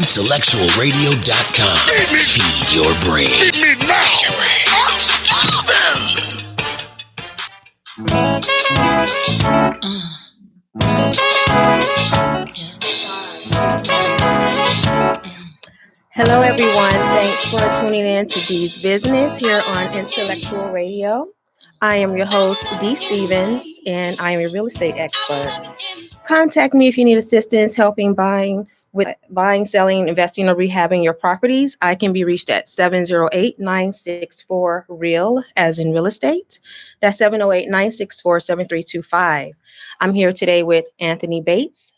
IntellectualRadio.com. Feed your brain. Feed me now. I'm starving. Hello, everyone. Thanks for tuning in to Dees Business here on Intellectual Radio. I am your host, Dees Stevens, and I am a real estate expert. Contact me if you need assistance helping buying, selling, investing, or rehabbing your properties. I can be reached at 708-964-REAL, as in real estate. That's 708-964-7325. I'm here today with Anthony Bates.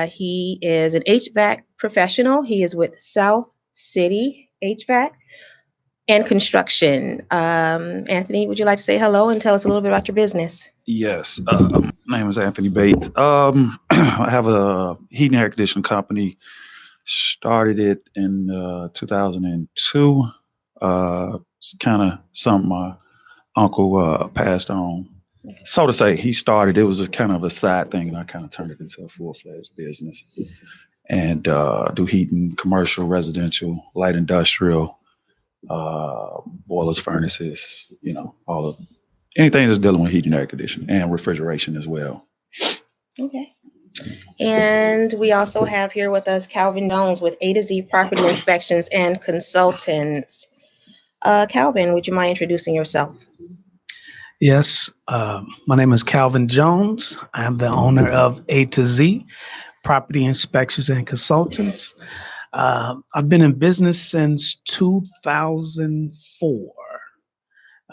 He is an HVAC professional. He is with South City HVAC and Construction. Anthony, would you like to say hello and tell us a little bit about your business? Yes. My name is Anthony Bates. I have a heating and air conditioning company. Started it in 2002. It's kind of something my uncle passed on. So to say, he started, it was a kind of a side thing, and I kind of turned it into a full-fledged business. And do heating, commercial, residential, light industrial, boilers, furnaces, all of anything that's dealing with heating, air conditioning, and refrigeration as well. Okay. And we also have here with us Calvin Jones with A to Z Property Inspections and Consultants. Calvin, would you mind introducing yourself? Yes, my name is Calvin Jones. I'm the owner of A to Z Property Inspections and Consultants. I've been in business since 2004.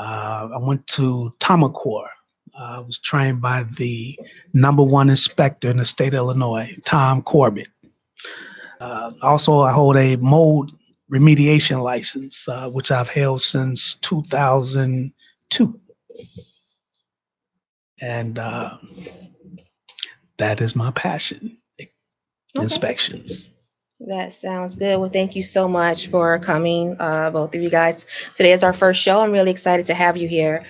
I went to Tamacor. I was trained by the #1 inspector in the state of Illinois, Tom Corbett. Also, I hold a mold remediation license, which I've held since 2002. And that is my passion, inspections. That sounds good. Well, thank you so much for coming, both of you guys. Today is our first show. I'm really excited to have you here.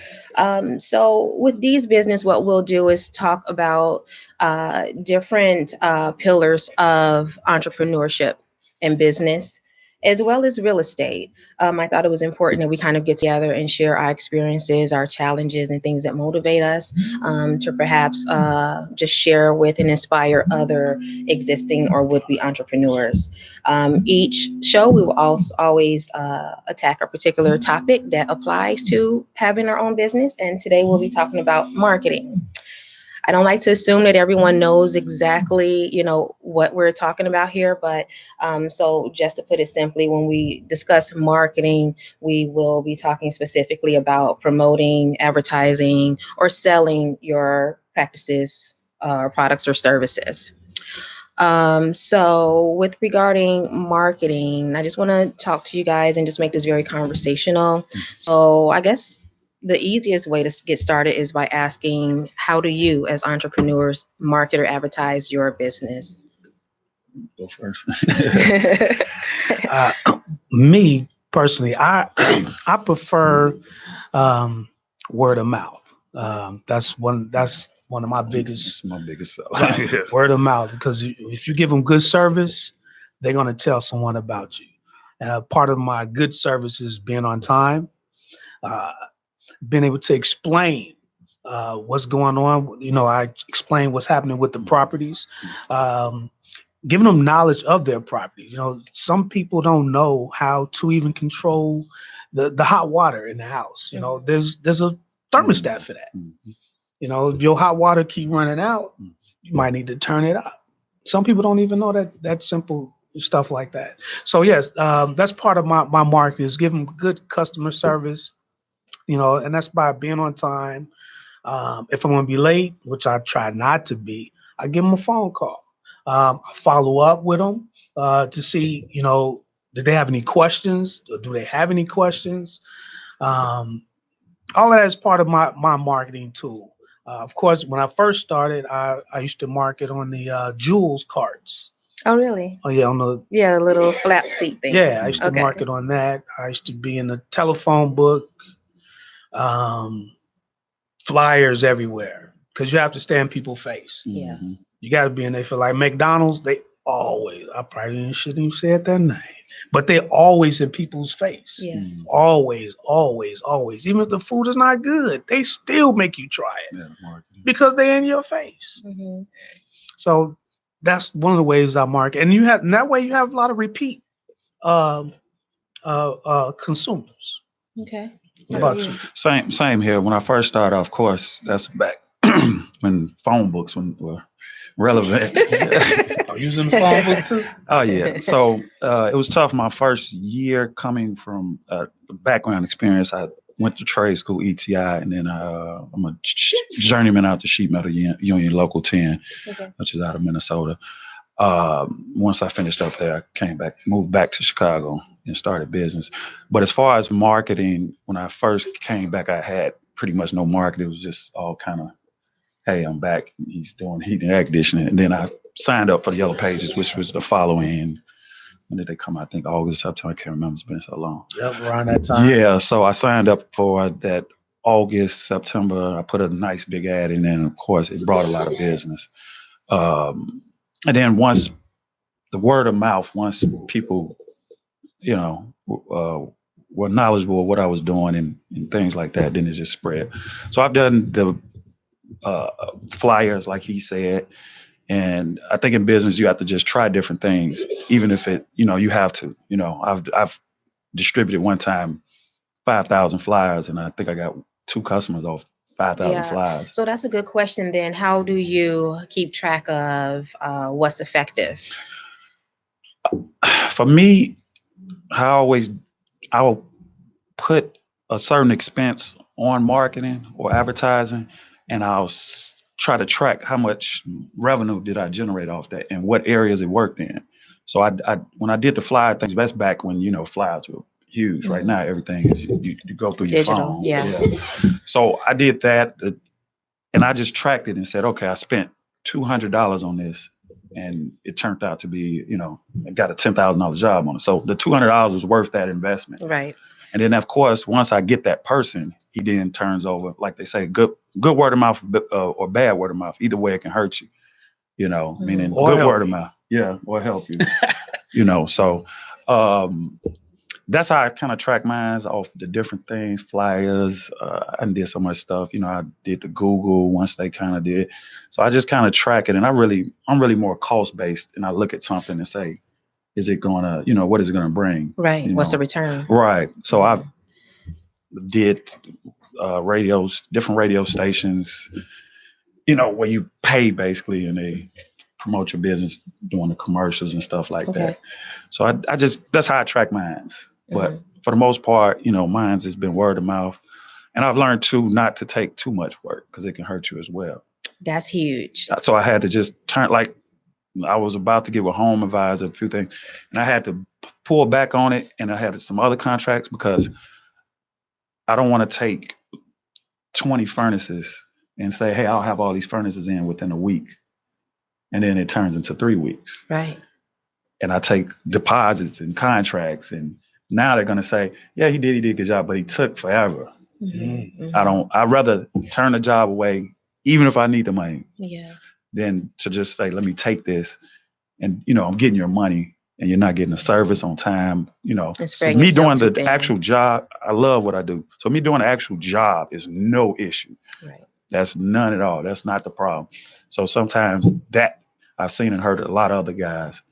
So with Dees Business, what we'll do is talk about different pillars of entrepreneurship and business, as well as real estate. I thought it was important that we kind of get together and share our experiences, our challenges, and things that motivate us to perhaps just share with and inspire other existing or would-be entrepreneurs. Each show, we will always attack a particular topic that applies to having our own business. And today we'll be talking about marketing. I don't like to assume that everyone knows exactly, what we're talking about here. But so just to put it simply, when we discuss marketing, we will be talking specifically about promoting, advertising, or selling your practices, products, or services. So with regarding marketing, I just want to talk to you guys and just make this very conversational. So I guess the easiest way to get started is by asking, how do you, as entrepreneurs, market or advertise your business? Go first. Me personally, I prefer word of mouth. That's one of my biggest. My biggest seller. Right, word of mouth, because if you give them good service, they're going to tell someone about you. Part of my good service is being on time. Being able to explain what's going on. I explain what's happening with the properties, giving them knowledge of their properties. Some people don't know how to even control the hot water in the house. There's a thermostat for that. If your hot water keep running out, you might need to turn it up. Some people don't even know that simple stuff like that. So yes, that's part of my marketing, is give them good customer service. And that's by being on time. If I'm going to be late, which I try not to be, I give them a phone call. I follow up with them to see, do they have any questions? Or do they have any questions? All of that is part of my marketing tool. Of course, when I first started, I used to market on the Jules carts. Oh, really? Oh, yeah, on the little flap seat thing. Yeah, I used to market on that. I used to be in the telephone book. Flyers everywhere, because you have to stand people's face. Yeah. You got to be in there for, like, McDonald's. always, I probably shouldn't even said that name, but they're always in people's face. Yeah. Always, always, always. Even if the food is not good, they still make you try it because they're in your face. Mm-hmm. So that's one of the ways I market. And that way you have a lot of repeat consumers. Okay. Yeah. How about you? Same here. When I first started, of course, that's back when phone books were relevant. Are you using the phone book too? Oh yeah. So it was tough. My first year coming from background experience, I went to trade school, ETI, and then I'm a journeyman out the sheet metal union, local 10, which is out of Minnesota. Once I finished up there, I came back, moved back to Chicago and started business. But as far as marketing, when I first came back, I had pretty much no market. It was just all kind of, hey, I'm back. He's doing heat and air conditioning. And then I signed up for the Yellow Pages, which was the following, when did they come out? I think August, September. I can't remember. It's been so long. Yep, around that time. Yeah, so I signed up for that August, September. I put a nice big ad in, and of course, it brought a lot of business. And then once the word of mouth, once people, were knowledgeable of what I was doing and things like that, then it just spread. So I've done the flyers, like he said, and I think in business you have to just try different things, even if it, you have to. I've distributed one time 5,000 flyers, and I think I got 2 customers off 5,000 flyers. So that's a good question. Then, how do you keep track of what's effective? For me, I'll put a certain expense on marketing or advertising, and I'll try to track how much revenue did I generate off that and what areas it worked in. So I when I did the flyer things, that's back when flyers were huge. Right now, everything is you go through your digital phone. Yeah. So I did that, and I just tracked it and said, okay, I spent $200 on this, and it turned out to be, I got a $10,000 job on it. So the $200 was worth that investment. Right. And then, of course, once I get that person, he then turns over, like they say, good word of mouth or bad word of mouth. Either way, it can hurt you, meaning or good word you. of mouth. Yeah, or help you, So that's how I kind of track mine off the different things, flyers. I did so much stuff. I did the Google once they kind of did. So I just kind of track it. And I'm really more cost based. And I look at something and say, is it going to, what is it going to bring? Right. What's the return? Right. So I did different radio stations, where you pay basically and they promote your business doing the commercials and stuff like that. So I just, that's how I track mine. But for the most part, mine's has been word of mouth. And I've learned too not to take too much work because it can hurt you as well. That's huge. So I had to just turn, like I was about to give a home advisor a few things, and I had to pull back on it. And I had some other contracts because I don't want to take 20 furnaces and say, hey, I'll have all these furnaces in within a week. And then it turns into 3 weeks. Right. And I take deposits and contracts, and now they're going to say, yeah, he did a good job, but he took forever. I'd rather turn the job away, even if I need the money, than to just say, let me take this and, I'm getting your money and you're not getting the service on time. So me doing the actual job, I love what I do. So me doing the actual job is no issue. Right. That's none at all. That's not the problem. So sometimes that I've seen and heard a lot of other guys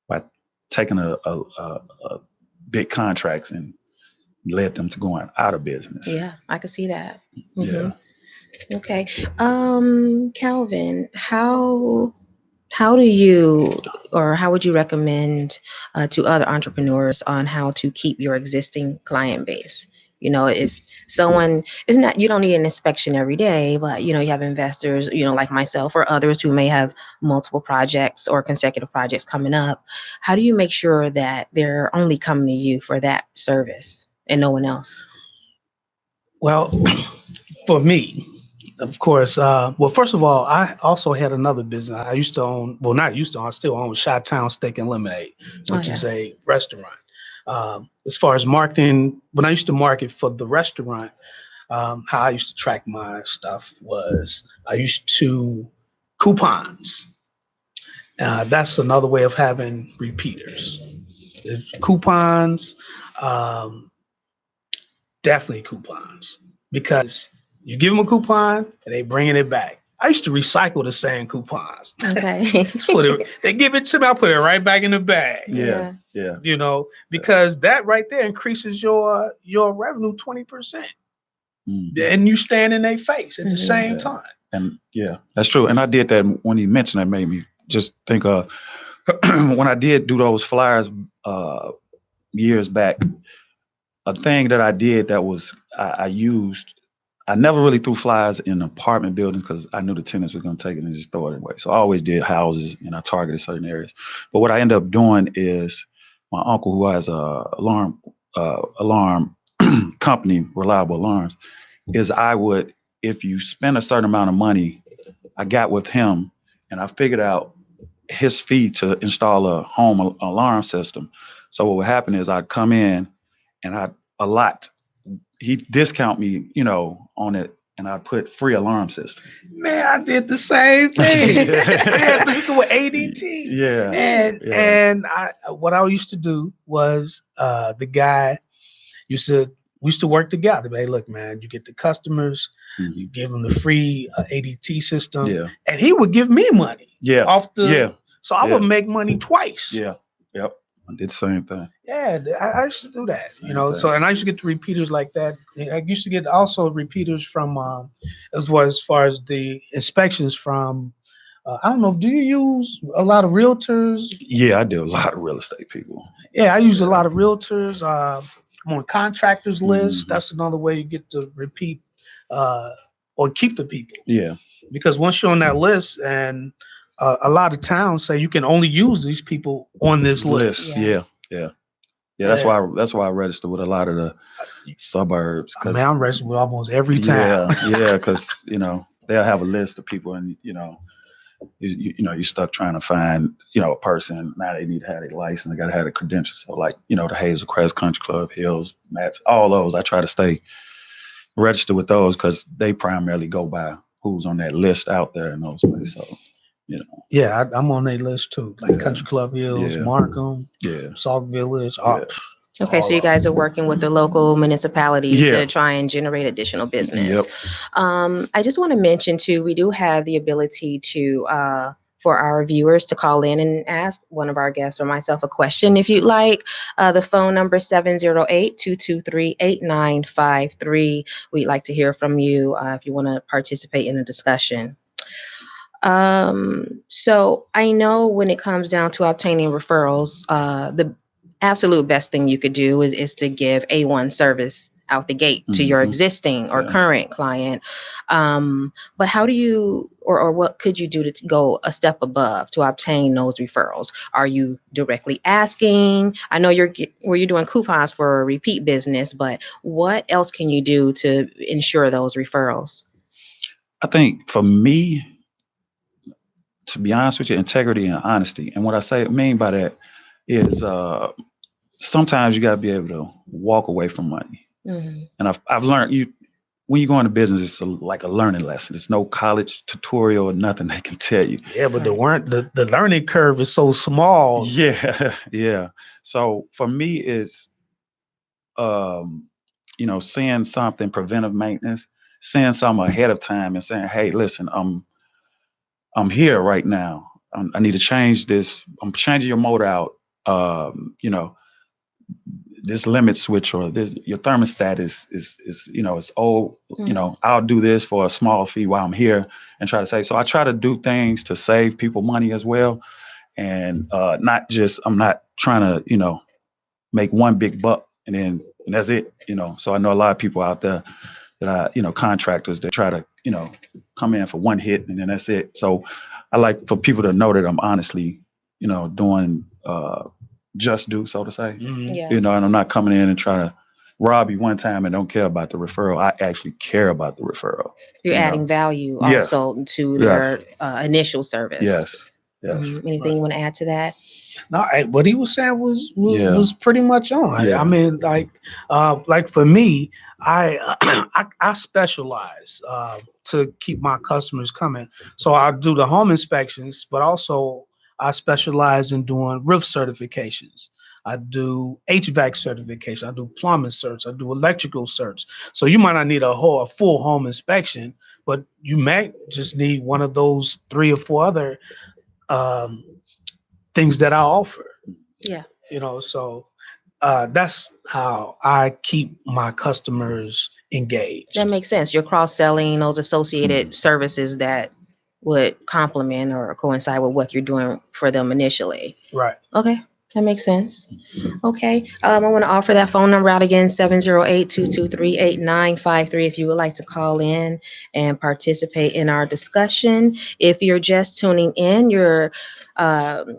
by taking a big contracts and led them to going out of business. Yeah, I could see that. Yeah. Okay. Calvin, how do you, or how would you recommend to other entrepreneurs on how to keep your existing client base? If someone is not, you don't need an inspection every day, but you have investors, like myself or others who may have multiple projects or consecutive projects coming up. How do you make sure that they're only coming to you for that service and no one else? Well, for me, of course, first of all, I also had another business. I used to own, I still own Chi-Town Steak and Lemonade, which is a restaurant. As far as marketing, when I used to market for the restaurant, how I used to track my stuff was I used to coupons. That's another way of having repeaters. Coupons, definitely coupons, because you give them a coupon and they bringing it back. I used to recycle the same coupons. Okay. They give it to me, I put it right back in the bag. Yeah. Because that right there increases your revenue 20%. Mm. And you stand in their face at the same Yeah. time. And that's true. And I did that when you mentioned that, made me just think of when I did do those flyers years back. A thing that I did that was I used. I never really threw flyers in apartment buildings because I knew the tenants were going to take it and just throw it away. So I always did houses, and I targeted certain areas. But what I ended up doing is my uncle, who has a alarm company, Reliable Alarms, is I would, if you spend a certain amount of money, I got with him and I figured out his fee to install a home alarm system. So what would happen is I'd come in and he'd discount me, on it, and I'd put free alarm system. Man, I did the same thing. I had to with ADT. Yeah. And what I used to do was the guy we used to work together. Hey, look, man, you get the customers, you give them the free ADT system, and he would give me money. So I would make money twice. Yeah. Yep. I did the same thing. Yeah, I used to do that, So, and I used to get the repeaters like that. I used to get also repeaters from, as far as the inspections from, I don't know, do you use a lot of realtors? Yeah, I do a lot of real estate people. Yeah, I use a lot of realtors. I'm on contractors list. That's another way you get to repeat or keep the people. Yeah. Because once you're on that list, and a lot of towns say you can only use these people on this list. Yeah. That's why I register with a lot of the suburbs. I mean, I'm registered with almost every town. Yeah, because they'll have a list of people, and you're stuck trying to find a person. Now they need to have a license. They got to have a credential. So like the Hazel Crest Country Club, Hills, Mats, all those. I try to stay registered with those because they primarily go by who's on that list out there in those places. So. Yeah, I'm on their list too. Like Country Club Hills, Markham, Sauk Village. Okay, so you guys are working with the local municipalities to try and generate additional business. I just want to mention too, we do have the ability to for our viewers to call in and ask one of our guests or myself a question if you'd like. The phone number is 708-223-8953. We'd like to hear from you if you want to participate in the discussion. So I know when it comes down to obtaining referrals, the absolute best thing you could do is to give A1 service out the gate to your existing or current client. But how do you, or what could you do to go a step above to obtain those referrals? Are you directly asking? I know you're doing coupons for repeat business, but what else can you do to ensure those referrals? I think for me, to be honest with you, integrity and honesty. And what I mean by that is sometimes you got to be able to walk away from money. And I've learned when you go into business, it's like a learning lesson. It's no college tutorial or nothing they can tell you. Yeah, but the learning curve is so small. Yeah. So for me, it's seeing something, preventive maintenance, seeing something ahead of time and saying, hey, listen, I'm here right now. I need to change this. I'm changing your motor out. This limit switch or your thermostat is it's old. I'll do this for a small fee while I'm here and try to save. So I try to do things to save people money as well, and I'm not trying to make one big buck and that's it. So I know a lot of people out there that contractors that try to come in for one hit and then that's it. So I like for people to know that I'm honestly doing just do, so to say. And I'm not coming in and trying to rob you one time and don't care about the referral. I actually care about the referral. You're adding value also to their initial service. Yes. Anything you want to add to that? No, what he was saying was pretty much on. I mean, like for me, I specialize to keep my customers coming. So I do the home inspections, but also I specialize in doing roof certifications. I do HVAC certification. I do plumbing certs. I do electrical certs. So you might not need a full home inspection, but you might just need one of those 3 or 4 other um, things that I offer. Yeah. So that's how I keep my customers engaged. That makes sense. You're cross-selling those associated services that would complement or coincide with what you're doing for them initially. Right. Okay, that makes sense. Okay, I want to offer that phone number out again, 708-223-8953, if you would like to call in and participate in our discussion. If you're just tuning in, you're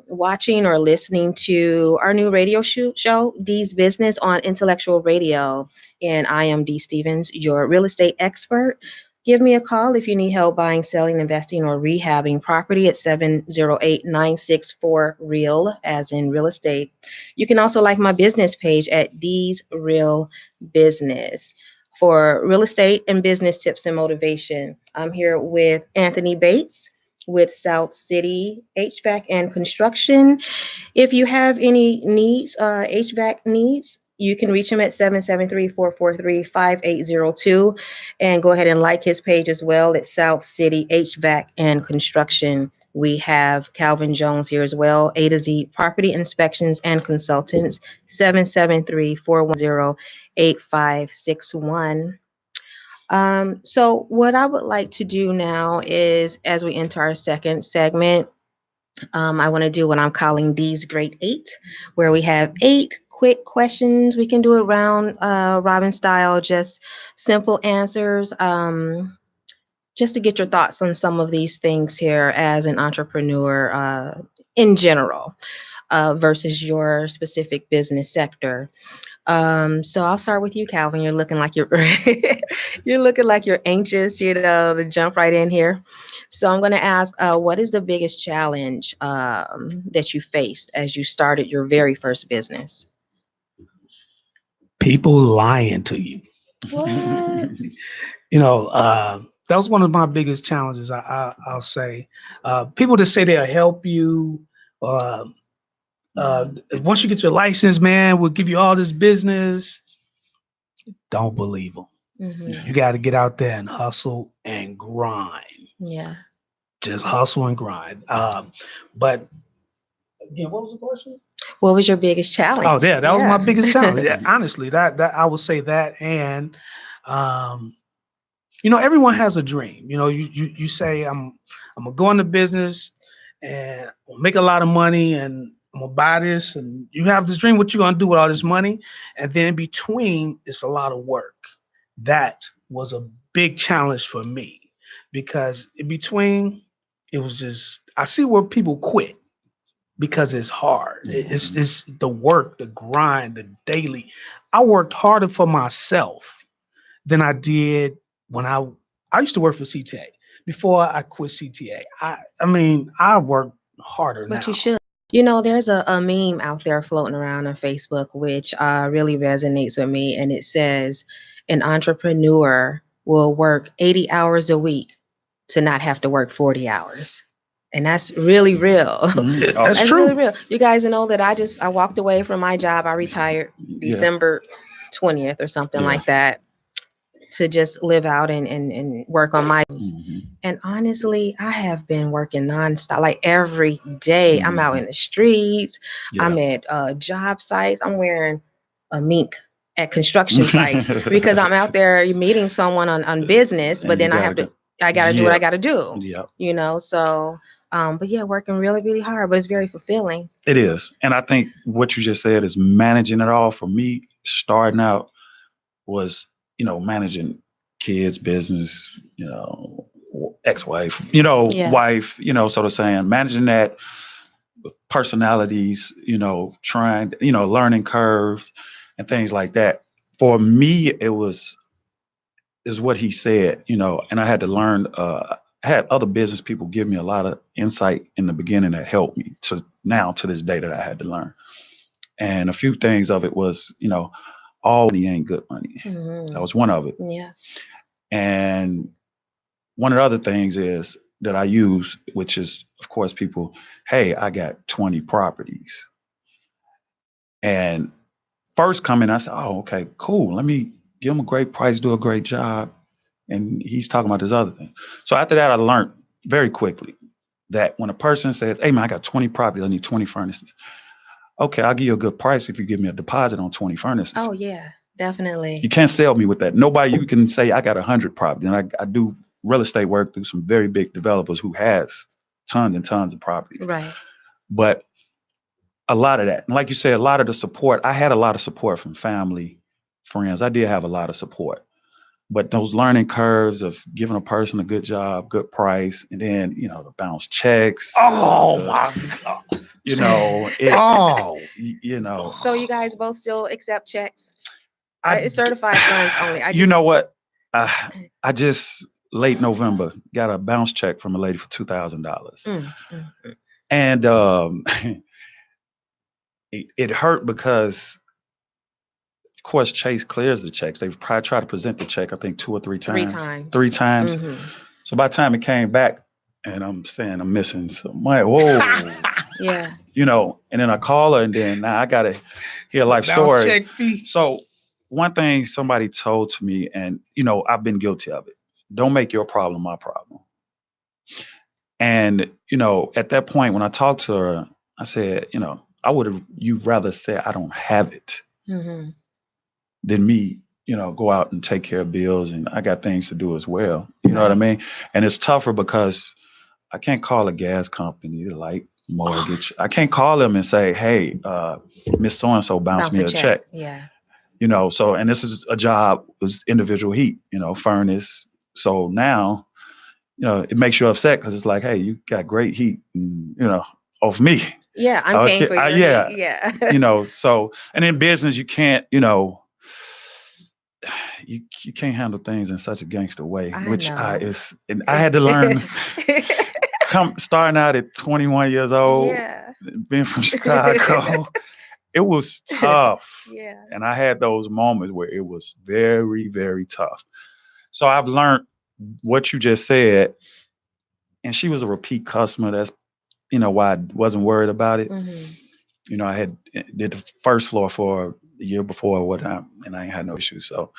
watching or listening to our new radio show, Dees Business on Intellectual Radio. And I am Dee Stevens, your real estate expert. Give me a call if you need help buying, selling, investing, or rehabbing property at 708-964-REAL, as in real estate. You can also like my business page at Dees Real Business for real estate and business tips and motivation. I'm here with Anthony Bates with South City HVAC and Construction. If you have any needs, HVAC needs, you can reach him at 773-443-5802 and go ahead and like his page as well at South City HVAC and Construction. We have Calvin Jones here as well, A to Z Property Inspections and Consultants, 773-410-8561. So what I would like to do now is, as we enter our second segment, I want to do what I'm calling Dee's Great 8, where we have 8 quick questions. We can do it round robin style, just simple answers, just to get your thoughts on some of these things here as an entrepreneur in general versus your specific business sector. So I'll start with you, Calvin. You're looking like you're anxious, to jump right in here. So I'm going to ask, what is the biggest challenge that you faced as you started your very first business? People lying to you. What? That was one of my biggest challenges. I'll say, people that say they'll help you. Once you get your license, man, we'll give you all this business. Don't believe them. Mm-hmm. You got to get out there and hustle and grind. Yeah. Just hustle and grind. But again, what was the question? What was your biggest challenge? Oh, yeah, that was my biggest challenge. Yeah, honestly, that I would say that. And everyone has a dream. You say I'm gonna go into business and I'll make a lot of money and I'm gonna buy this, and you have this dream. What you gonna do with all this money? And then in between, it's a lot of work. That was a big challenge for me because in between, it was just I see where people quit because it's hard. It's the work, the grind, the daily. I worked harder for myself than I did when I used to work for CTA. Before I quit CTA, I work harder now. But you should. There's a meme out there floating around on Facebook, which really resonates with me. And it says, an entrepreneur will work 80 hours a week to not have to work 40 hours. And that's really real. Mm-hmm. That's true. Really real. You guys know that I walked away from my job. I retired December 20th or something like that, to just live out and work on my. Mm-hmm. And honestly, I have been working nonstop, like every day. Mm-hmm. I'm out in the streets. Yeah. I'm at job sites. I'm wearing a mink at construction sites because I'm out there meeting someone on business, but then I gotta do what I gotta do. Yeah. So but yeah, working really, really hard, but it's very fulfilling. It is. And I think what you just said is managing it all. For me, starting out was managing kids, business, ex-wife, wife, sort of saying, managing that, personalities, trying, learning curves and things like that. For me, is what he said, and I had to learn, I had other business people give me a lot of insight in the beginning that helped me to this day that I had to learn. And a few things of it was, all money ain't good money. Mm-hmm. That was one of it. Yeah. And one of the other things is that I use, which is, of course, people, hey, I got 20 properties. And first coming, I said, oh, okay, cool. Let me give him a great price, do a great job. And he's talking about this other thing. So after that, I learned very quickly that when a person says, hey, man, I got 20 properties, I need 20 furnaces. Okay, I'll give you a good price if you give me a deposit on 20 furnaces. Oh, yeah, definitely. You can't sell me with that. Nobody, you can say, I got 100 properties. And I do real estate work through some very big developers who has tons and tons of properties. Right. But a lot of that, and like you said, a lot of the support, I had a lot of support from family, friends. I did have a lot of support. But those learning curves of giving a person a good job, good price, and then, the bounce checks. Oh, my God. So you guys both still accept checks? It's certified funds only. You know what? I just, late November, got a bounce check from a lady for $2,000. And it hurt because, of course, Chase clears the checks. They've probably tried to present the check, I think, 2 or 3 times. 3 times. Mm-hmm. So by the time it came back, and I'm saying I'm missing some money. Whoa. Yeah. And then I call her, and then now I got to hear a life story. Check fee. So one thing somebody told to me, and, I've been guilty of it. Don't make your problem my problem. And, at that point, when I talked to her, I said, you'd rather say I don't have it. Mm-hmm. Than me, go out and take care of bills, and I got things to do as well. You know what I mean? And it's tougher because I can't call a gas company, like mortgage. I can't call them and say, hey, Miss So-and-so bounce me a check. Yeah. So, and this is a job with individual heat, furnace. So now, it makes you upset because it's like, hey, you got great heat, and, off me. Yeah, I'm paying for your heat. Yeah. So, and in business, you can't, you can't handle things in such a gangster way, I had to learn. Starting out at 21 years old, being from Chicago, it was tough. Yeah. And I had those moments where it was very, very tough. So I've learned what you just said, and she was a repeat customer. That's why I wasn't worried about it. Mm-hmm. I had did the first floor for the year before or whatnot, and I ain't had no issues. So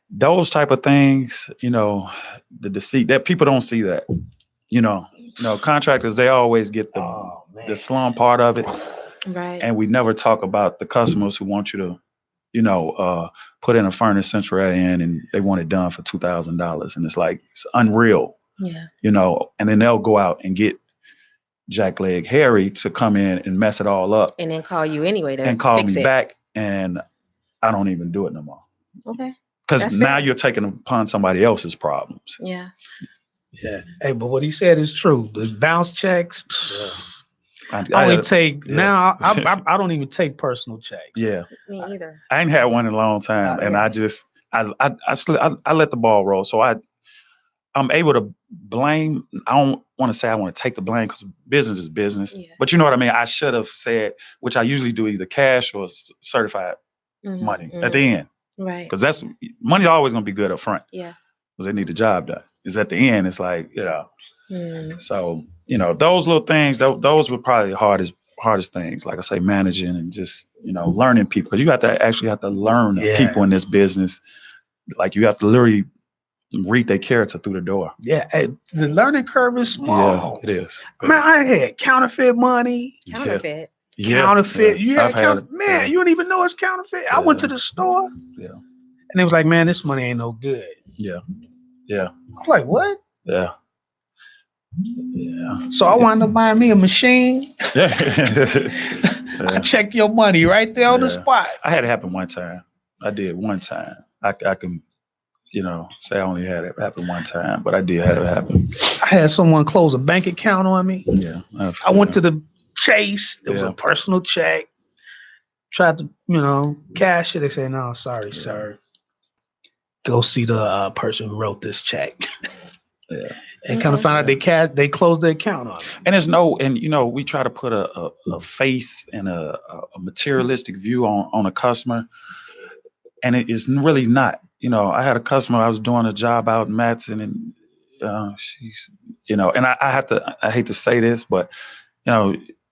those type of things, the deceit that people don't see that, contractors, they always get the slum part of it. Right. And we never talk about the customers who want you to, put in a furnace central air in, and they want it done for $2,000. And it's like, it's unreal. Yeah. And then they'll go out and get Jackleg Harry to come in and mess it all up. And then call you anyway and call me back, and I don't even do it no more. Okay. Because now you're taking upon somebody else's problems. Yeah. Yeah. Hey, but what he said is true. The bounce checks. I don't even take personal checks. Yeah. Me either. I ain't had one in a long time, and I let the ball roll. So I'm able to blame. I don't want to say I want to take the blame because business is business. Yeah. But you know what I mean? I should have said, which I usually do, either cash or certified money at the end. Right. Because that's money's always going to be good up front. Yeah. Because they need the job done. It's at the end. It's like, So, those little things, those were probably the hardest things. Like I say, managing and just, learning people. Because you have to learn people in this business. Like you have to literally read their character through the door. Yeah. Hey, the learning curve is small. Yeah, it is. Man, I had counterfeit money. Counterfeit. Counterfeit. You had counterfeit. Man, you don't even know it's counterfeit. I went to the store. Yeah. And they was like, man, this money ain't no good. Yeah. Yeah. I'm like, what? Yeah. Yeah. So I wound up buying me a machine. I check your money right there on the spot. I had it happen one time. I did one time. I can, say I only had it happen one time, but I did have it happen. I had someone close a bank account on me. Yeah. I went to the Chase. It was a personal check. Tried to, cash it. They say, no, sorry, sir. Go see the person who wrote this check. Yeah. And kind of found out they closed the account on it. And we try to put a face and a materialistic view on a customer, and it is really not. I had a customer, I was doing a job out in Matson, and she's, and I hate to say this, but,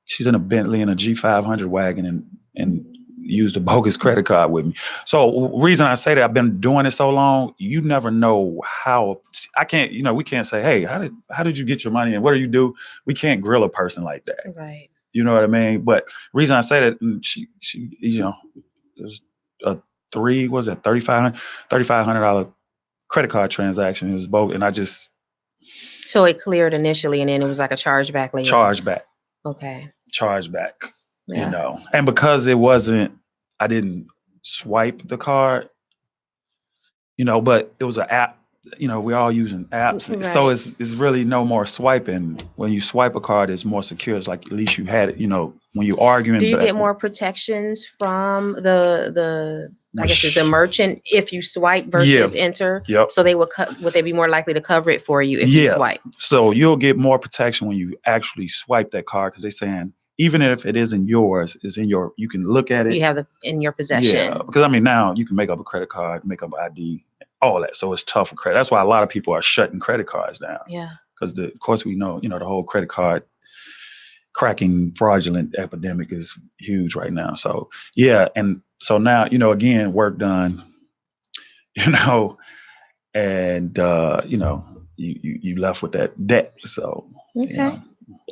she's in a Bentley and a G500 wagon and used a bogus credit card with me. So reason I say that, I've been doing it so long, you never know how. I can't, we can't say, hey, how did you get your money and what do you do? We can't grill a person like that. Right. You know what I mean? But reason I say that, she it was a $3,500 credit card transaction. It was bogus, and I just So it cleared initially, and then it was like a chargeback later. chargeback. Okay. Chargeback. Yeah. And because it wasn't, I didn't swipe the card, but it was an app. We're all using apps, Right. so it's really no more swiping. When you swipe a card, it's more secure. It's like at least you had it. When you're arguing, Do you get more protections from the I guess it's the merchant if you swipe versus enter? Yep. So would they be more likely to cover it for you if you swipe? So you'll get more protection when you actually swipe that card, because they're saying even if it isn't yours, it's in your. You can look at it. You have it in your possession. Yeah, because now you can make up a credit card, make up ID, all that. So it's tough for credit. That's why a lot of people are shutting credit cards down. Yeah. Because of course we know, the whole credit card cracking fraudulent epidemic is huge right now. So yeah, and so now, again, work done, and you left with that debt. So okay.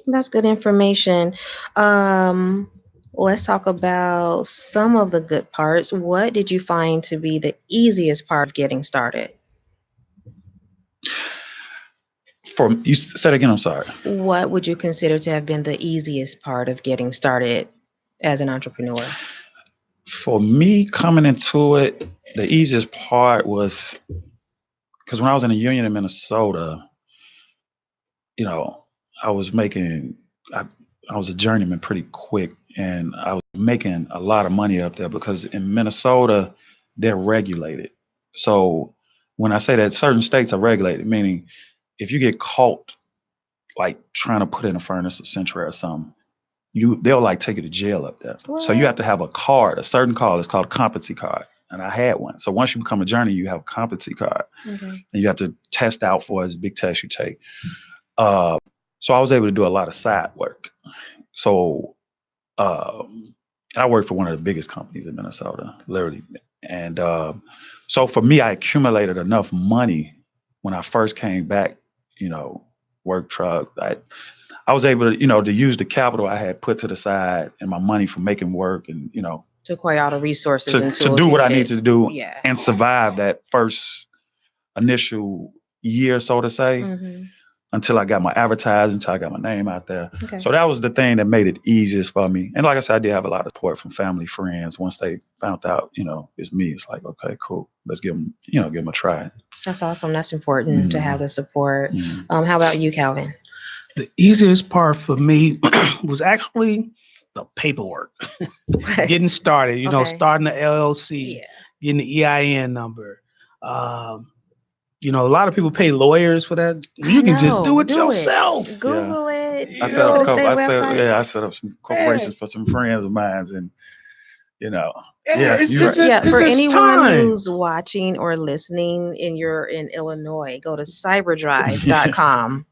That's good information. Let's talk about some of the good parts. What did you find to be the easiest part of getting started? You said again, I'm sorry. What would you consider to have been the easiest part of getting started as an entrepreneur? For me, coming into it, the easiest part was because when I was in a union in Minnesota, I was making, I was a journeyman pretty quick, and I was making a lot of money up there because in Minnesota, they're regulated. So when I say that certain states are regulated, meaning if you get caught like trying to put in a furnace or central or something, they'll like take you to jail up there. What? So you have to have a certain card. It's called a competency card. And I had one. So once you become a journey, you have a competency card. Mm-hmm. And you have to test out for it. It's a big test you take. So I was able to do a lot of side work. So I worked for one of the biggest companies in Minnesota, literally. And so for me, I accumulated enough money when I first came back, work truck. I was able to, to use the capital I had put to the side and my money from making work and, to acquire all the resources to do what I needed to do and survive that first initial year, so to say, until I got my advertising, until I got my name out there. Okay. So that was the thing that made it easiest for me. And like I said, I did have a lot of support from family, friends. Once they found out, it's me, it's like, okay, cool. Let's give them a try. That's awesome. That's important to have the support. How about you, Calvin? The easiest part for me was actually the paperwork. Getting started, starting the LLC, getting the EIN number. A lot of people pay lawyers for that. You can just do it yourself. Google it. I set up some corporations for some friends of mine, and for anyone who's watching or listening and you're in Illinois, go to cyberdrive.com.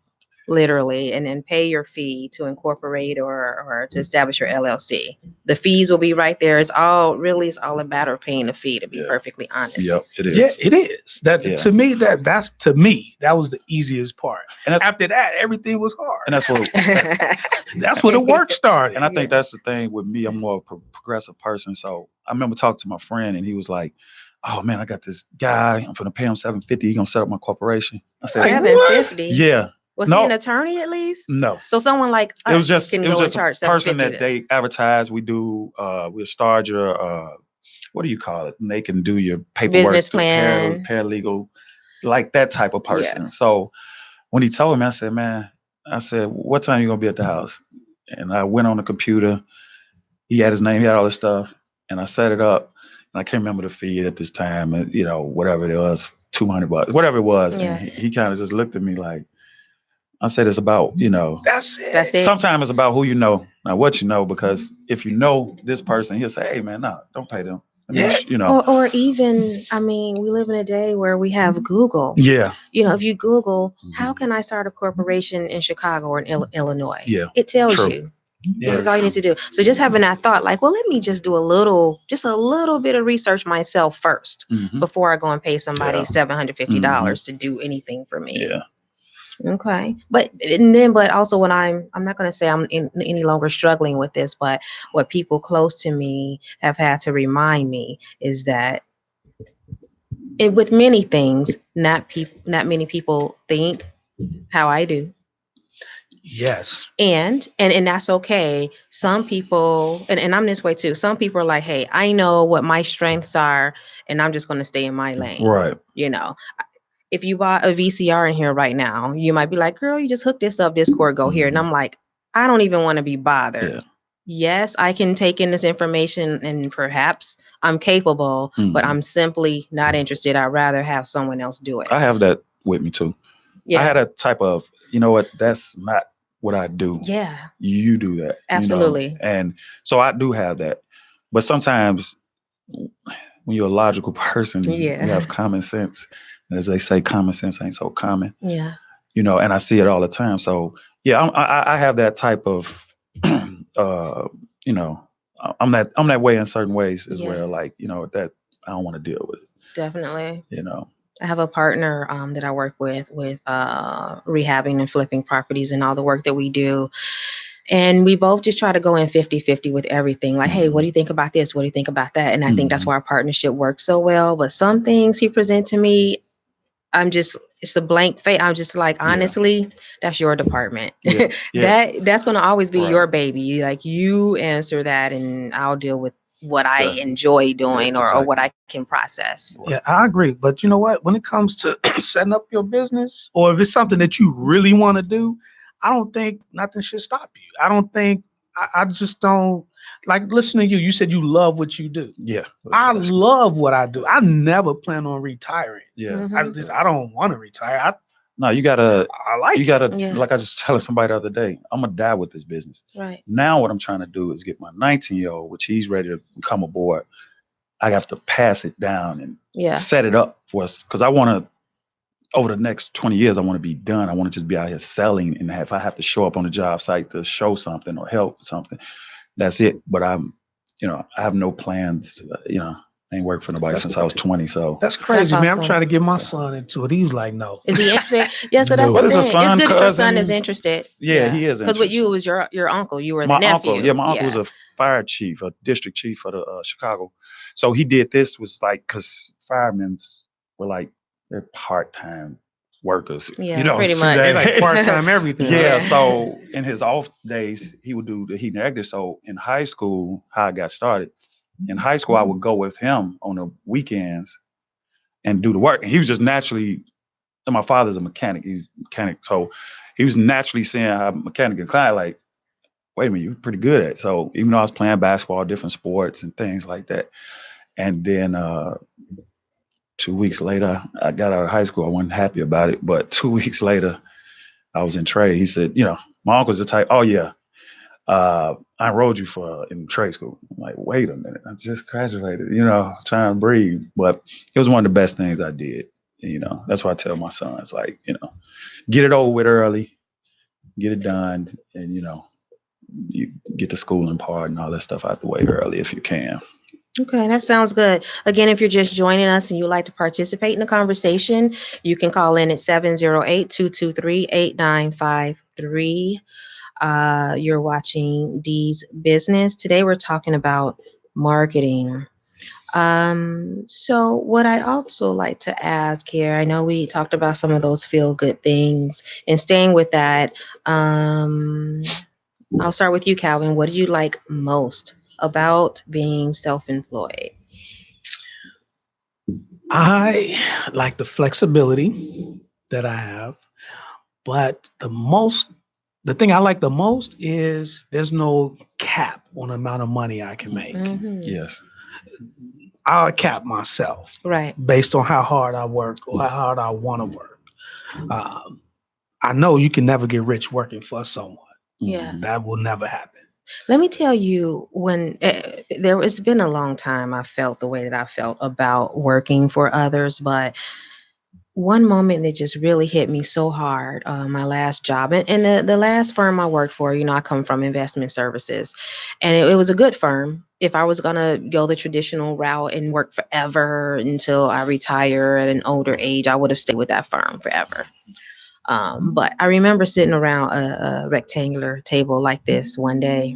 Literally, and then pay your fee to incorporate or to establish your LLC. The fees will be right there. It's all a matter of paying the fee, to be perfectly honest. Yep, it is. Yeah, it is. To me, that was the easiest part. And after that, everything was hard. And that's what that's where the work started. And I think that's the thing with me. I'm more of a progressive person. So I remember talking to my friend, and he was like, "Oh man, I got this guy. I'm gonna pay him $750. He's gonna set up my corporation." I said, $750? Yeah. Was he an attorney at least? No. So someone like us it was just charge a person that they advertise. We do. We'll start your what do you call it? And they can do your paperwork, business plan, paralegal, like that type of person. Yeah. So when he told me, I said, "What time are you gonna be at the house?" And I went on the computer. He had his name, he had all this stuff, and I set it up. And I can't remember the fee at this time, and whatever it was, $200, whatever it was. Yeah. And he kind of just looked at me like. I said it's about, That's it. Sometimes it's about who you know, not what you know, because if you know this person, he'll say, "Hey man, no, don't pay them." You know. Or even, I mean, we live in a day where we have Google. Yeah. You know, if you Google, how can I start a corporation in Chicago or in Illinois? Yeah. It tells True. you. This is all you need to do. So just having that thought, like, well, let me just do a little bit of research myself first before I go and pay somebody $750 to do anything for me. Yeah. Okay. But also when I'm not going to say I'm any longer struggling with this, but what people close to me have had to remind me is that with many things, not many people think how I do. Yes. And that's okay. Some people, and I'm this way too. Some people are like, hey, I know what my strengths are, and I'm just going to stay in my lane. Right. You know, if you bought a VCR in here right now, you might be like, girl, you just hook this up, this cord, go here. And I'm like, I don't even want to be bothered. Yeah. Yes, I can take in this information and perhaps I'm capable, but I'm simply not interested. I'd rather have someone else do it. I have that with me too. Yeah. I had a type of, you know what, that's not what I do. Yeah. You do that. Absolutely. You know? And so I do have that. But sometimes when you're a logical person, you have common sense. And as they say, common sense ain't so common. Yeah. You know, and I see it all the time. So yeah, I have that type of, you know, I'm that way in certain ways as well. Like, you know, that I don't want to deal with it. Definitely. You know. I have a partner that I work with rehabbing and flipping properties and all the work that we do. And we both just try to go in 50-50 with everything. Like, hey, what do you think about this? What do you think about that? And I think that's why our partnership works so well. But some things he present to me, it's a blank face. I'm just like, honestly, that's your department. That's going to always be your baby. Like, you answer that and I'll deal with what I enjoy doing or what I can process. Yeah, I agree. But you know what? When it comes to setting up your business, or if it's something that you really want to do, I don't think nothing should stop you. I don't think, I just don't, like, listen to you. You said you love what you do. Yeah. I love what I do. I never plan on retiring. Yeah. I don't want to retire. No, you gotta. Yeah. Like I just telling somebody the other day, I'm gonna die with this business. Right. Now, what I'm trying to do is get my 19-year-old, which he's ready to come aboard. I have to pass it down and set it up for us because I want to. Over the next 20 years, I want to be done. I want to just be out here selling, and if I have to show up on a job site to show something or help something, that's it. But I have no plans. I ain't worked for nobody since I was 20. So that's crazy, that's man. awesome. I'm trying to get my son into it. He was like, no. Is he interested? Yeah, so that's the thing. It's good that your son is interested. Yeah, he is. Because with you, it was your uncle. You were my the nephew. Uncle. Yeah, my uncle was a fire chief, a district chief for the Chicago. So he did this was like because firemen were like they're part-time workers. Yeah, pretty much. They're like part-time everything. Yeah. So in his off days, he would do the heat and air conditioning. So in high school, how I got started. In high school, I would go with him on the weekends and do the work. And he was just naturally, and my father's a mechanic. He's a mechanic. So he was naturally seeing how mechanic inclined, like, wait a minute, you're pretty good at it. So even though I was playing basketball, different sports and things like that. And then 2 weeks later, I got out of high school. I wasn't happy about it. But 2 weeks later, I was in trade. He said, my uncle's the type, oh, yeah. I enrolled you in trade school. I'm like, wait a minute, I just graduated, trying to breathe. But it was one of the best things I did. That's why I tell my sons, like, get it over with early, get it done, and, you get the schooling part and all that stuff out the way early if you can. Okay, that sounds good. Again, if you're just joining us and you'd like to participate in the conversation, you can call in at 708-223-8953. You're watching Dees Business. Today we're talking about marketing. So what I also like to ask here, I know we talked about some of those feel-good things, and staying with that, I'll start with you, Calvin. What do you like most about being self-employed? I like the flexibility that I have, but the thing I like the most is there's no cap on the amount of money I can make. Mm-hmm. Yes. I'll cap myself based on how hard I work or how hard I want to work. I know you can never get rich working for someone. Yeah. That will never happen. Let me tell you, when it's been a long time, I felt the way that I felt about working for others, but one moment that just really hit me so hard, my last job and the last firm I worked for, I come from investment services, and it was a good firm. If I was going to go the traditional route and work forever until I retire at an older age, I would have stayed with that firm forever. But I remember sitting around a rectangular table like this one day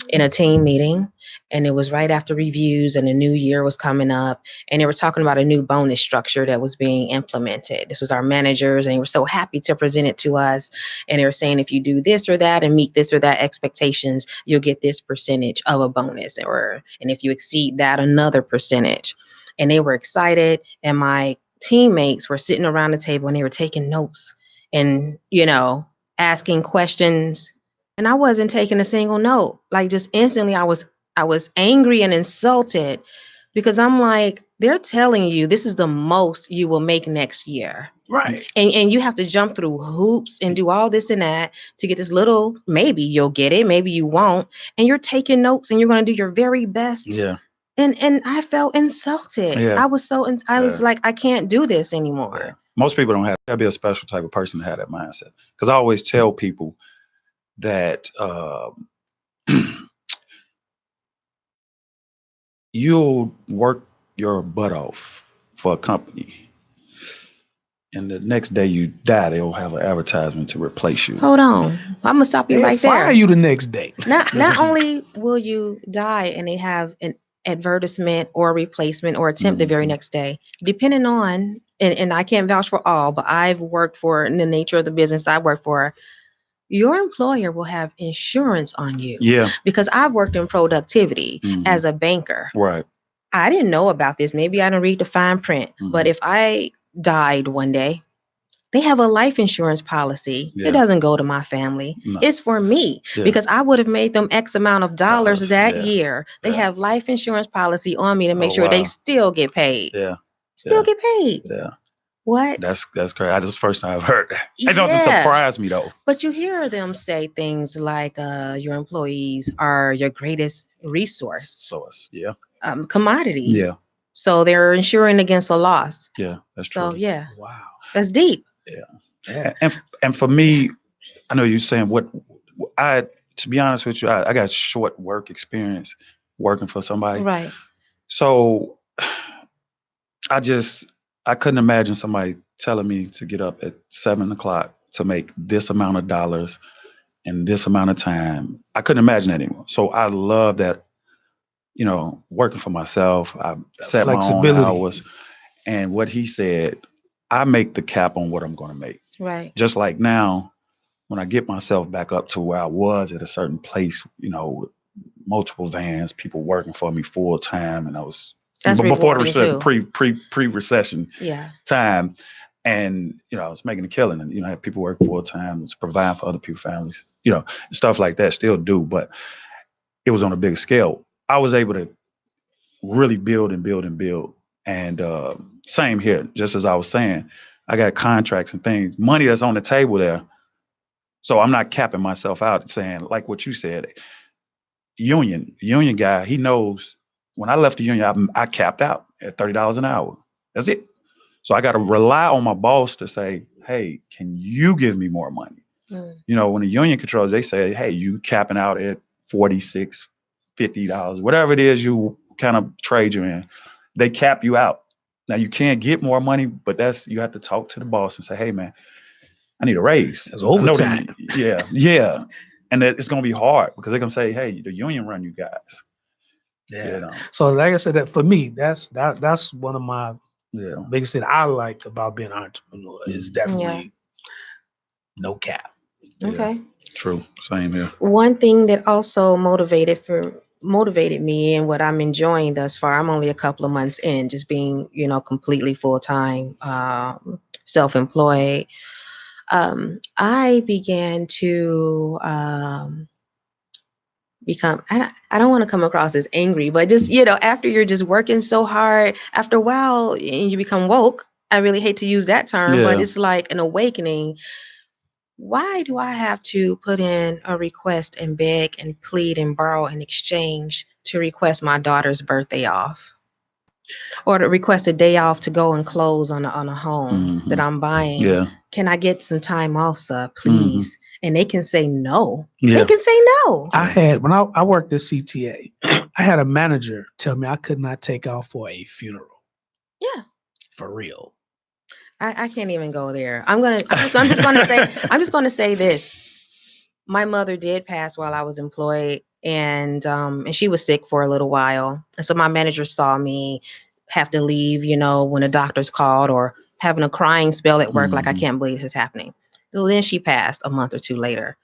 in a team meeting, and it was right after reviews and the new year was coming up, and they were talking about a new bonus structure that was being implemented. This was our managers, and they were so happy to present it to us, and they were saying, if you do this or that and meet this or that expectations, you'll get this percentage of a bonus, and if you exceed that, another percentage. And they were excited, and my teammates were sitting around the table and they were taking notes and asking questions, and I wasn't taking a single note. Like, just instantly I was angry and insulted, because I'm like, they're telling you this is the most you will make next year, Right. and you have to jump through hoops and do all this and that to get this little, maybe you'll get it, maybe you won't, and you're taking notes and you're going to do your very best. Yeah. And I felt insulted. Yeah. I was like, I can't do this anymore. Yeah. Most people don't have to be a special type of person to have that mindset. Because I always tell people that you'll work your butt off for a company, and the next day you die, they'll have an advertisement to replace you. Hold on. I'm gonna stop you They'll right there. fire you the next day. Not only will you die and they have an advertisement or replacement or attempt the very next day, depending on, and I can't vouch for all, but I've worked for, in the nature of the business I work for, your employer will have insurance on you. Yeah. Because I've worked in productivity as a banker. Right. I didn't know about this. Maybe I didn't read the fine print. But if I died one day, they have a life insurance policy. Yeah. It doesn't go to my family. No. It's for me, because I would have made them X amount of dollars that year. They Yeah. have life insurance policy on me to make Oh, sure they wow. still get paid. Yeah. Still Yeah. get paid. Yeah. What? That's crazy. That's the first time I've heard that. It Yeah. doesn't surprise me though. But you hear them say things like, your employees are your greatest resource, Yeah. commodity. Yeah. So they're insuring against a loss. Yeah. That's So true. yeah, Wow. that's deep. Yeah. And for me, I know you're saying to be honest with you, I got short work experience working for somebody. Right. So I couldn't imagine somebody telling me to get up at 7:00 to make this amount of dollars in this amount of time. I couldn't imagine that anymore. So I love that, working for myself. I set my own flexibility. hours. And what he said, I make the cap on what I'm going to make. Right. Just like now, when I get myself back up to where I was at a certain place, with multiple vans, people working for me full time, and I was That's before the rewarding recession, pre-recession Yeah. time, and I was making a killing, and I had people working full time, was providing for other people's families, and stuff like that. Still do, but it was on a bigger scale. I was able to really build and build and build, and same here. Just as I was saying, I got contracts and things, money that's on the table there. So I'm not capping myself out and saying, like what you said, union guy, he knows when I left the union, I capped out at $30 an hour. That's it. So I got to rely on my boss to say, hey, can you give me more money? When the union controls, they say, hey, you capping out at $46, $50, whatever it is you kind of trade you in, they cap you out. Now you can't get more money, but you have to talk to the boss and say, hey man, I need a raise. That's overtime. Yeah. And it's going to be hard because they're going to say, hey, the union run you guys. Yeah. So like I said, that for me, that's one of my biggest thing I like about being an entrepreneur is definitely no cap. Okay. Yeah. True. Same here. One thing that also motivated me and what I'm enjoying thus far, I'm only a couple of months in, just being, completely full-time, self-employed. I began to become, I don't want to come across as angry, but just, after you're just working so hard, after a while, and you become woke. I really hate to use that term, but it's like an awakening. why do I have to put in a request and beg and plead and borrow in exchange to request my daughter's birthday off? Or to request a day off to go and close on a home that I'm buying? Yeah. Can I get some time off, sir, Mm-hmm. please? And they can say no. Yeah. They can say no. I had, when I worked at CTA, I had a manager tell me I could not take off for a funeral. Yeah. For real. I can't even go there. I'm just gonna say this. My mother did pass while I was employed, and she was sick for a little while. And so my manager saw me have to leave, when the doctors called, or having a crying spell at work, like, I can't believe this is happening. So then she passed a month or two later.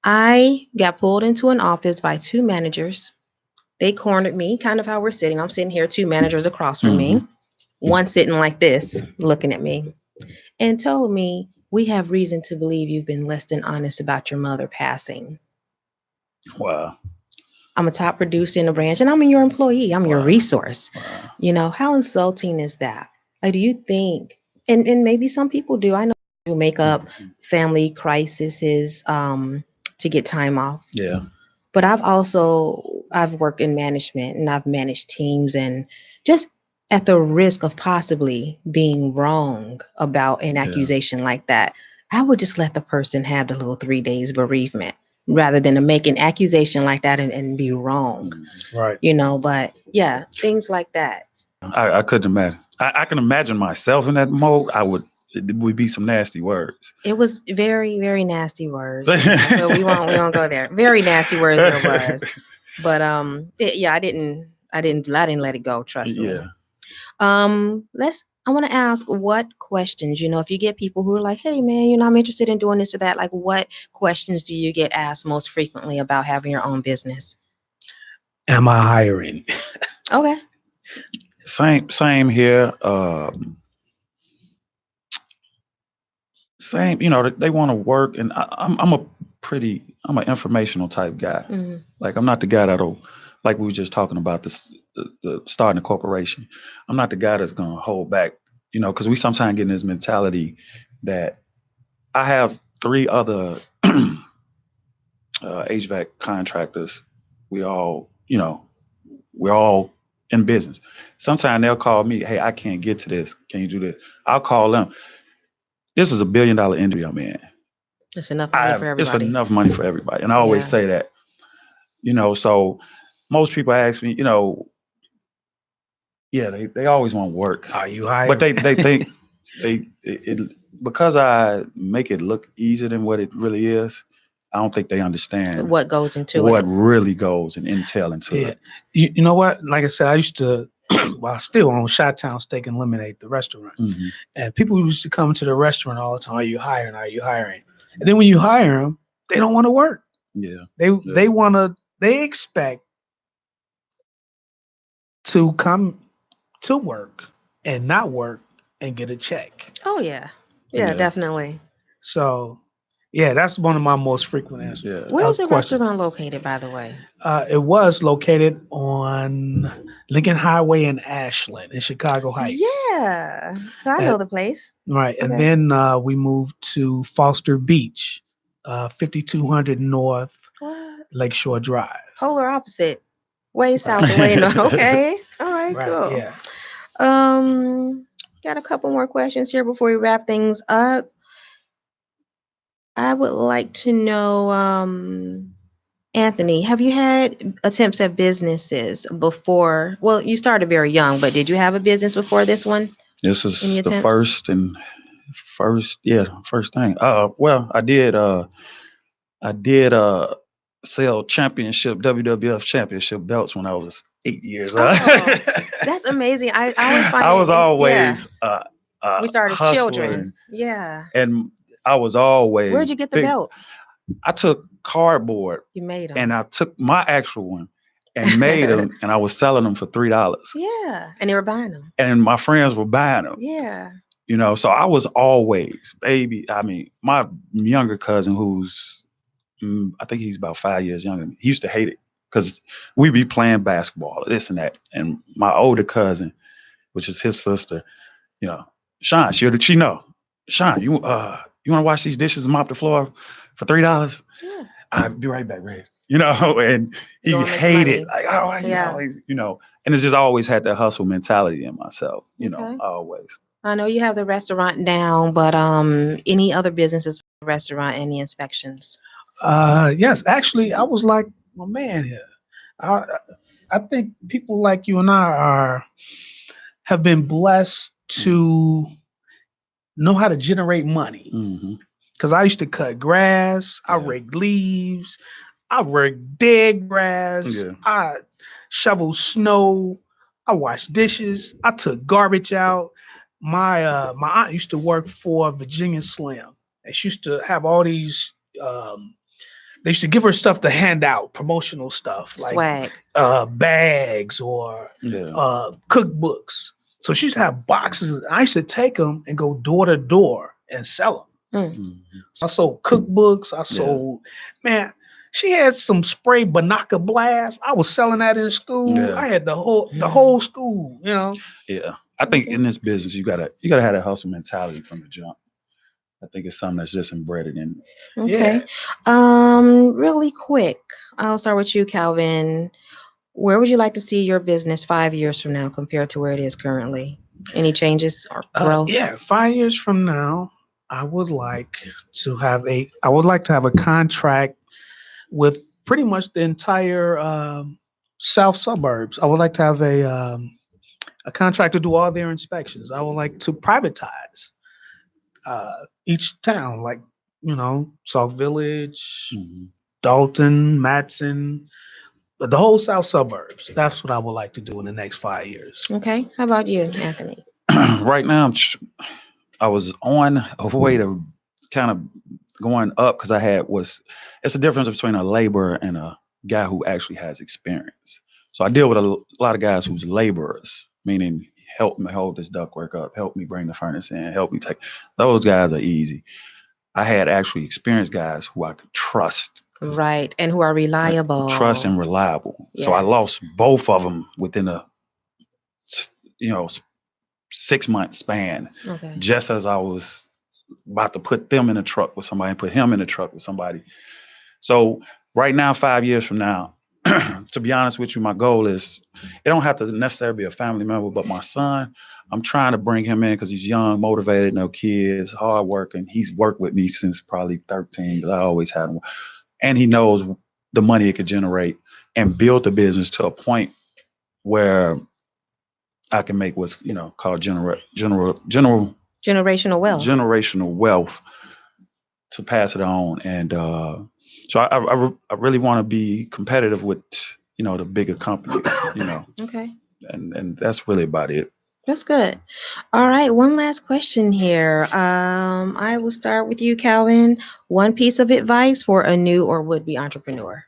I got pulled into an office by two managers. They cornered me, kind of how we're sitting. I'm sitting here, two managers across from me, one sitting like this, looking at me, and told me, we have reason to believe you've been less than honest about your mother passing. Wow. I'm a top producer in the branch, and I'm your employee. I'm your resource. Wow. How insulting is that? Like, do you think, and maybe some people do, I know people make up family crises to get time off. Yeah. But I've worked in management, and I've managed teams, and just at the risk of possibly being wrong about an accusation like that, I would just let the person have the little 3 days bereavement rather than to make an accusation like that and be wrong. Right. But yeah, things like that. I couldn't imagine. I can imagine myself in that mode. It would be some nasty words. It was very, very nasty words. So we won't go there. Very nasty words it was. But I didn't let it go, trust me. Yeah. I want to ask, what questions, if you get people who are like, hey man, I'm interested in doing this or that, like, what questions do you get asked most frequently about having your own business? Am I hiring? Okay. Same here. Same, they want to work, and I'm an informational type guy. Mm-hmm. Like, I'm not the guy that'll, like we were just talking about this, the starting a corporation. I'm not the guy that's going to hold back, because we sometimes get in this mentality that I have 3 other HVAC contractors. We all, we're all in business. Sometimes they'll call me, hey, I can't get to this. Can you do this? I'll call them. This is $1 billion industry I'm in. It's enough money for everybody. It's enough money for everybody. And I always say that, so most people ask me, they always want work. Are you hired? But they think because I make it look easier than what it really is, I don't think they understand what goes into what really goes and intel into it. You know what? Like I said, I used to, I still own Chi-Town Steak and Lemonade, the restaurant. Mm-hmm. And people used to come to the restaurant all the time. Are you hiring? Are you hiring? And then when you hire them, they don't want to work. Yeah. They expect to come to work and not work and get a check. Oh yeah. Yeah, definitely. So yeah, that's one of my most frequent answers. Yeah. Where is the restaurant located, by the way? It was located on Lincoln Highway in Ashland in Chicago Heights. Yeah, I know the place. Right. Okay. And then we moved to Foster Beach, 5200 North Lakeshore Drive. Polar opposite. Way south and way north. Okay. All right, cool. Yeah. Got a couple more questions here before we wrap things up. I would like to know, Anthony, have you had attempts at businesses before? Well, you started very young, but did you have a business before this one? This is the first thing. Well, I did sell WWF championship belts when I was 8 years old. That's amazing. I always find I was always we started as hustling. Children. Yeah. And I was always. Where'd you get the belts? I took cardboard. You made them. And I took my actual one and made them, and I was selling them for $3. Yeah. And they were buying them. And my friends were buying them. Yeah. So I was always, my younger cousin, who's, I think he's about 5 years younger than me, he used to hate it because we'd be playing basketball, this and that. And my older cousin, which is his sister, Sean, she know. Sean, you you want to wash these dishes and mop the floor for $3? Yeah. I'll be right back, Red. And he Go and make hated, money. like, oh, you Yeah. always, and it's just always had that hustle mentality in myself, Okay. always. I know you have the restaurant down, but any other businesses, restaurant and the inspections? Yes, actually, I was like my man here. I think people like you and I have been blessed to know how to generate money. Mm-hmm. Because I used to cut grass, I Yeah. raked leaves, I raked dead grass, Yeah. I shoveled snow, I washed dishes, I took garbage out. My aunt used to work for Virginia Slim, and she used to have all these. They used to give her stuff to hand out, promotional stuff like Swag. bags or cookbooks. So she used to have boxes. I used to take them and go door to door and sell them. Mm. Mm-hmm. So I sold cookbooks. I sold, man. She had some spray Banaka Blast. I was selling that in school. Yeah. I had the whole school. Yeah. I think in this business you gotta have that hustle mentality from the jump. I think it's something that's just embedded in. Okay. Really quick, I'll start with you, Calvin. Where would you like to see your business 5 years from now compared to where it is currently? Any changes or growth? 5 years from now, I would like to have a contract with pretty much the entire south suburbs. I would like to have a contract to do all their inspections. I would like to privatize each town, like South Village, Mm-hmm. Dalton, Matson, the whole south suburbs. That's what I would like to do in the next 5 years. Okay. How about you, Anthony? Right now, I was on a way to kind of going up because it's a difference between a laborer and a guy who actually has experience. So I deal with a lot of guys who's laborers, meaning help me hold this ductwork up, help me bring the furnace in, help me take. Those guys are easy. I had actually experienced guys who I could trust. Right, and who are reliable. Trust and reliable. Yes. So I lost both of them within a 6-month span. Okay. Just as I was about to put them in a truck with somebody and put him in a truck with somebody. So right now, 5 years from now, to be honest with you, my goal is it don't have to necessarily be a family member, but my son, I'm trying to bring him in because he's young, motivated, no kids, hardworking. He's worked with me since probably 13 because I always had him. And he knows the money it could generate and build the business to a point where I can make what's called generational wealth to pass it on. And so I really want to be competitive with the bigger companies. Okay. And that's really about it. That's good. All right. One last question here. I will start with you, Calvin. One piece of advice for a new or would-be entrepreneur.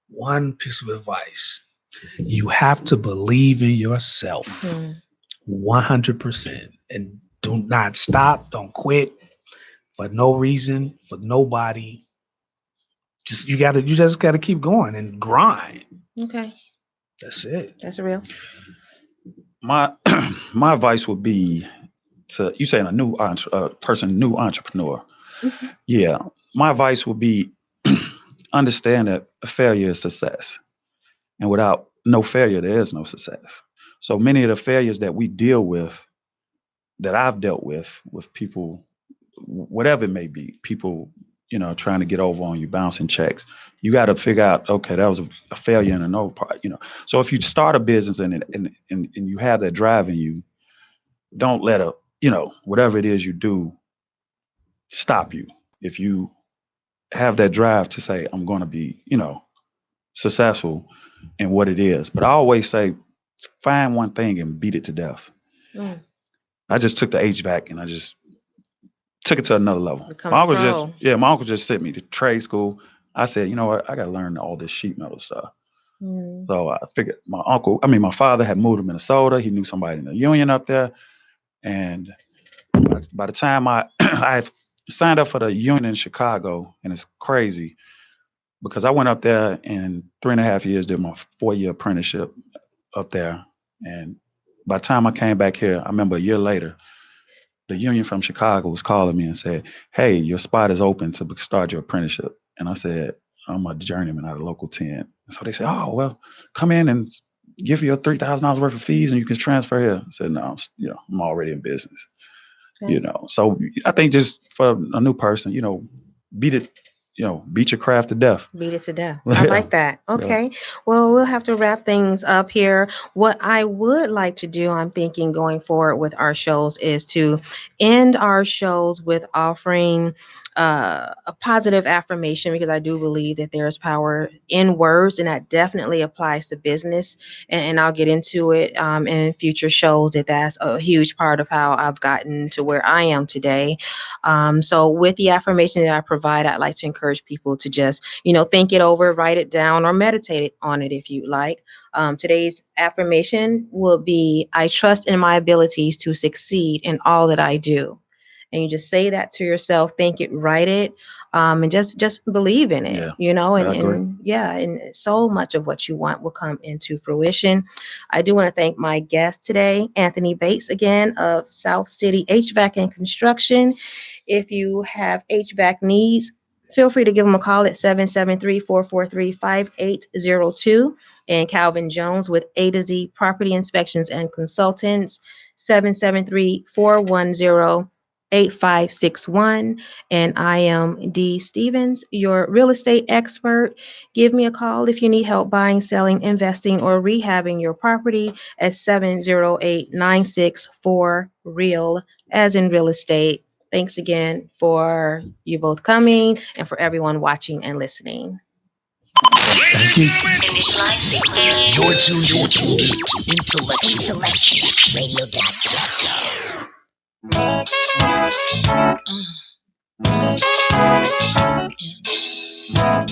One piece of advice. You have to believe in yourself 100% and do not stop. Don't quit for no reason, for nobody. You just gotta keep going and grind. Okay. That's it. That's real. My advice would be to you saying a new entrepreneur. Mm-hmm. Yeah. My advice would be understand that failure is success. And without no failure, there is no success. So many of the failures that we deal with, that I've dealt with people, whatever it may be, people, trying to get over on you, bouncing checks. You got to figure out, okay, that was a failure in another part, So if you start a business and you have that drive in you, don't let whatever it is you do stop you. If you have that drive to say, I'm going to be, successful in what it is. But I always say, find one thing and beat it to death. I just took the HVAC and I just took it to another level. My uncle just sent me to trade school. I said, you know what? I got to learn all this sheet metal stuff. So I figured my father had moved to Minnesota. He knew somebody in the union up there. And by the time I had signed up for the union in Chicago, and it's crazy because I went up there in 3.5 years, did my 4-year apprenticeship up there. And by the time I came back here, I remember a year later, the union from Chicago was calling me and said, "Hey, your spot is open to start your apprenticeship." And I said, "I'm a journeyman out of local 10." And so they said, "Oh, well, come in and give you $3,000 worth of fees and you can transfer here." I said, "No, I'm already in business." Okay. So I think just for a new person, beat your craft to death. Beat it to death. I like that. Okay. Well, we'll have to wrap things up here. What I would like to do, I'm thinking going forward with our shows, is to end our shows with offering a positive affirmation, because I do believe that there is power in words, and that definitely applies to business. And I'll get into it in future shows, that that's a huge part of how I've gotten to where I am today. So with the affirmation that I provide, I'd like to encourage people to just, think it over, write it down, or meditate on it if you like. Today's affirmation will be, I trust in my abilities to succeed in all that I do. And you just say that to yourself, think it, write it, and just believe in it, and so much of what you want will come into fruition. I do want to thank my guest today, Anthony Bates, again, of South City HVAC and Construction. If you have HVAC needs, feel free to give them a call at 773-443-5802. And Calvin Jones with A to Z Property Inspections and Consultants, 773-410-8561. And I am Dees Stevens, your real estate expert. Give me a call if you need help buying, selling, investing, or rehabbing your property at 708-964-REAL, as in real estate. Thanks again for you both coming and for everyone watching and listening. Thank you. Initialize sequence. You're tuned to IntellectualRadio-Podcast.